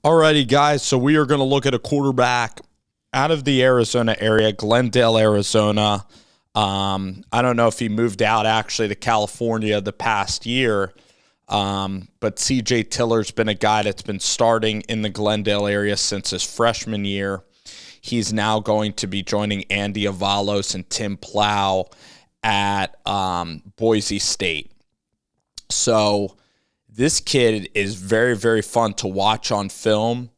Alrighty, guys, so we are going to look at a quarterback out of the Arizona area, Glendale, Arizona. I don't know if he moved out actually to California the past year, but C.J. Tiller's been a guy that's been starting in the Glendale area since his freshman year. He's now going to be joining Andy Avalos and Tim Plow at Boise State. So this kid is very, very fun to watch on film.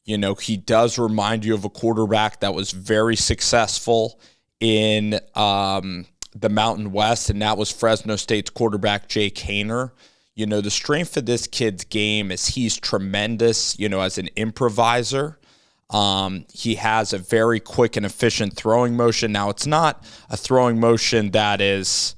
You know, he does remind you of a quarterback that was very successful in the Mountain West, and that was Fresno State's quarterback, Jake Haener. You know, the strength of this kid's game is he's tremendous, you know, as an improviser. He has a very quick and efficient throwing motion. Now, it's not a throwing motion that is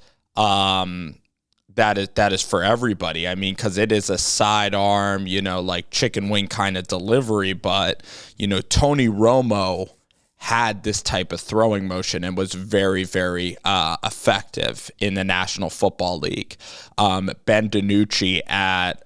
for everybody. I mean, because it is a sidearm, you know, like chicken wing kind of delivery. But, you know, Tony Romo had this type of throwing motion and was very, very effective in the National Football League. Ben DiNucci at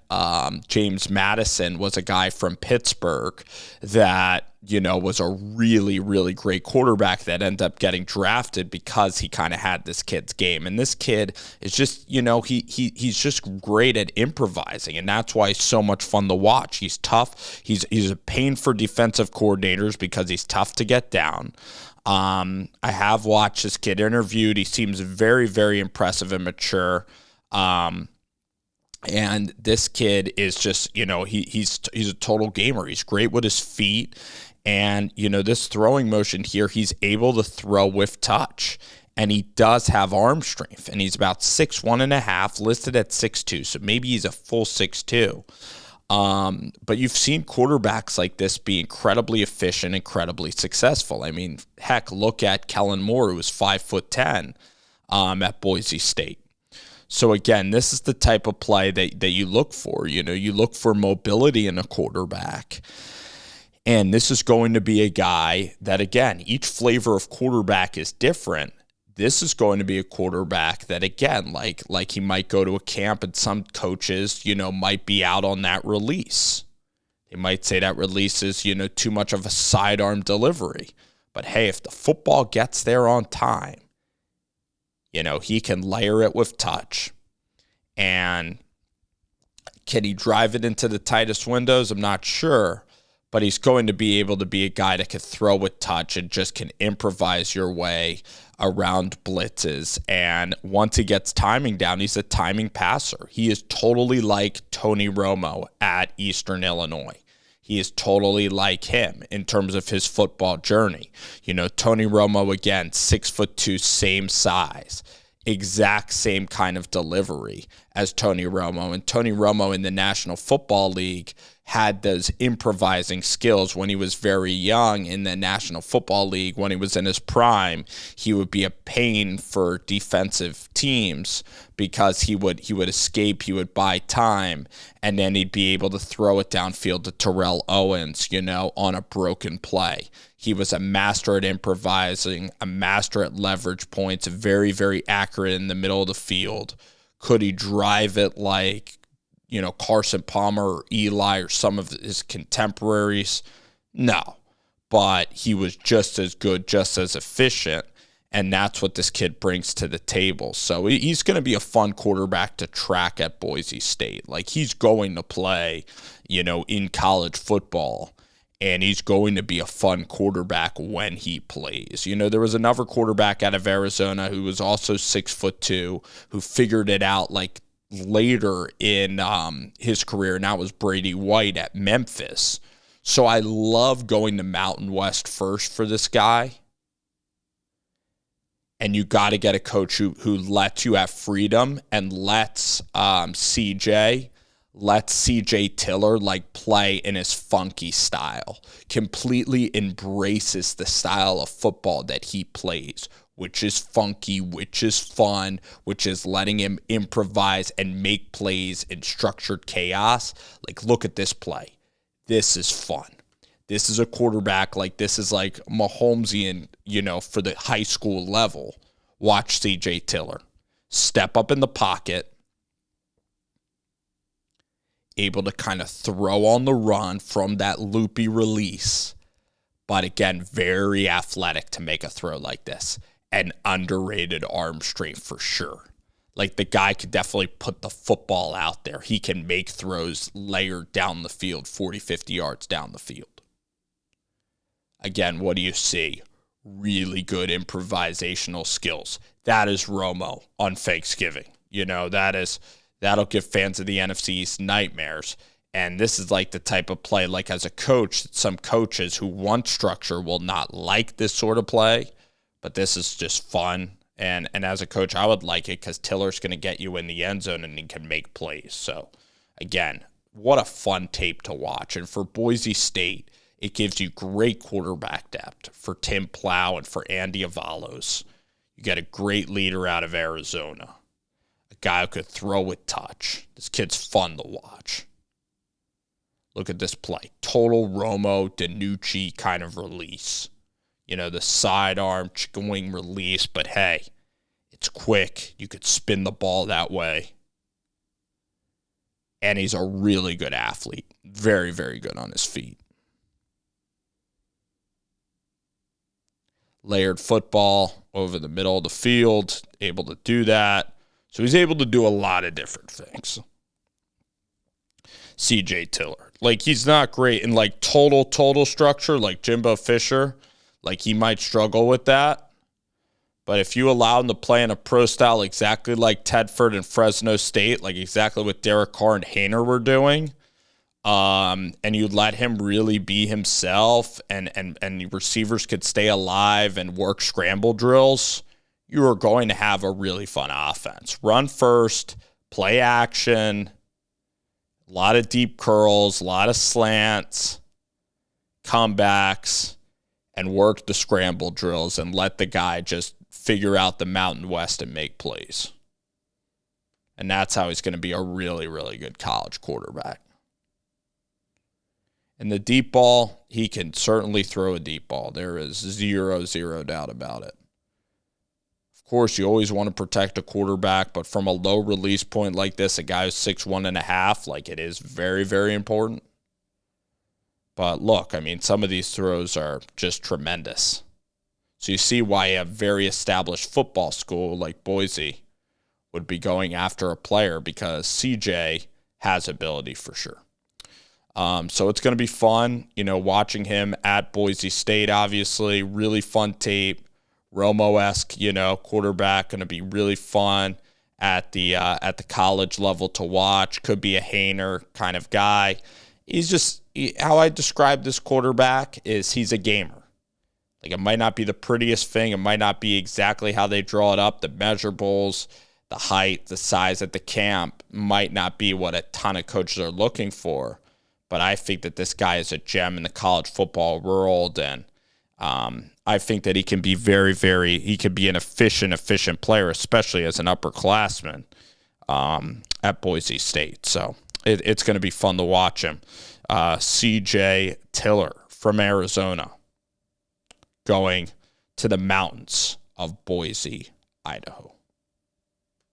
James Madison was a guy from Pittsburgh that, you know, was a really, really great quarterback that ended up getting drafted because he kind of had this kid's game. And this kid is just, you know, he's just great at improvising, and that's why he's so much fun to watch. He's tough. He's a pain for defensive coordinators because he's tough to get down. I have watched this kid interviewed. He seems very, very impressive and mature. And this kid is just, you know, he's a total gamer. He's great with his feet. And, you know, this throwing motion here, he's able to throw with touch. And he does have arm strength. And he's about 6'1.5", listed at 6'2". So maybe he's a full 6'2". But you've seen quarterbacks like this be incredibly efficient, incredibly successful. I mean, heck, look at Kellen Moore, who was 5'10", at Boise State. So again, this is the type of play that you look for. You know, you look for mobility in a quarterback. And this is going to be a guy that, again, each flavor of quarterback is different. This is going to be a quarterback that, again, like he might go to a camp and some coaches, you know, might be out on that release. They might say that release is, you know, too much of a sidearm delivery. But hey, if the football gets there on time, you know, he can layer it with touch. And can he drive it into the tightest windows? I'm not sure. But he's going to be able to be a guy that can throw with touch and just can improvise your way around blitzes. And once he gets timing down, he's a timing passer. He is totally like Tony Romo at Eastern Illinois. He is totally like him in terms of his football journey. You know, Tony Romo, again, 6'2", same size, exact same kind of delivery as Tony Romo. And Tony Romo in the National Football League had those improvising skills when he was very young in the National Football League. When he was in his prime, he would be a pain for defensive teams because he would escape, he would buy time, and then he'd be able to throw it downfield to Terrell Owens, you know, on a broken play. He was a master at improvising, a master at leverage points, very, very accurate in the middle of the field. Could he drive it like, you know, Carson Palmer or Eli or some of his contemporaries? No. But he was just as good, just as efficient, and that's what this kid brings to the table. So he's going to be a fun quarterback to track at Boise State. Like, he's going to play, you know, in college football, and he's going to be a fun quarterback when he plays. You know, there was another quarterback out of Arizona who was also 6'2", who figured it out, like, later in his career, and that was Brady White at Memphis. So I love going to Mountain West first for this guy. And you got to get a coach who lets you have freedom and lets CJ Tiller like play in his funky style, completely embraces the style of football that he plays, which is funky, which is fun, which is letting him improvise and make plays in structured chaos. Like, look at this play. This is fun. This is a quarterback, like, this is like Mahomesian, you know, for the high school level. Watch CJ Tiller. Step up in the pocket. able to kind of throw on the run from that loopy release. But again, very athletic to make a throw like this. And underrated arm strength for sure. Like, the guy could definitely put the football out there. He can make throws layered down the field, 40, 50 yards down the field. Again, what do you see? Really good improvisational skills. That is Romo on Thanksgiving. That'll give fans of the NFC East nightmares. And this is like the type of play, like as a coach, some coaches who want structure will not like this sort of play, but this is just fun. And as a coach, I would like it because Tiller's going to get you in the end zone and he can make plays. So, again, what a fun tape to watch. And for Boise State, it gives you great quarterback depth for Tim Plow and for Andy Avalos. You get a great leader out of Arizona, a guy who could throw with touch. This kid's fun to watch. Look at this play. Total Romo DiNucci kind of release. The sidearm chicken wing release, but hey, it's quick. You could spin the ball that way. And he's a really good athlete. Very, very good on his feet. Layered football over the middle of the field, able to do that. So he's able to do a lot of different things. CJ Tiller. Like, he's not great in like total structure like Jimbo Fisher. Like, he might struggle with that. But if you allow him to play in a pro style exactly like Tedford and Fresno State, like exactly what Derek Carr and Haener were doing, and you let him really be himself and receivers could stay alive and work scramble drills, you are going to have a really fun offense. Run first, play action, a lot of deep curls, a lot of slants, comebacks, and work the scramble drills and let the guy just figure out the Mountain West and make plays. And that's how he's going to be a really, really good college quarterback. And the deep ball, he can certainly throw a deep ball. There is zero doubt about it. Of course, you always want to protect a quarterback, but from a low release point like this, a guy who's 6'1.5", like, it is very, very important. But look, I mean, some of these throws are just tremendous. So you see why a very established football school like Boise would be going after a player, because CJ has ability for sure. So it's going to be fun, watching him at Boise State, obviously. Really fun tape. Romo-esque, quarterback, going to be really fun at the college level to watch. Could be a Haener kind of guy. How I describe this quarterback is he's a gamer. Like, it might not be the prettiest thing. It might not be exactly how they draw it up. The measurables, the height, the size at the camp might not be what a ton of coaches are looking for. But I think that this guy is a gem in the college football world. And I think that he can be he could be an efficient player, especially as an upperclassman at Boise State. So it's going to be fun to watch him. CJ Tiller from Arizona, going to the mountains of Boise, Idaho.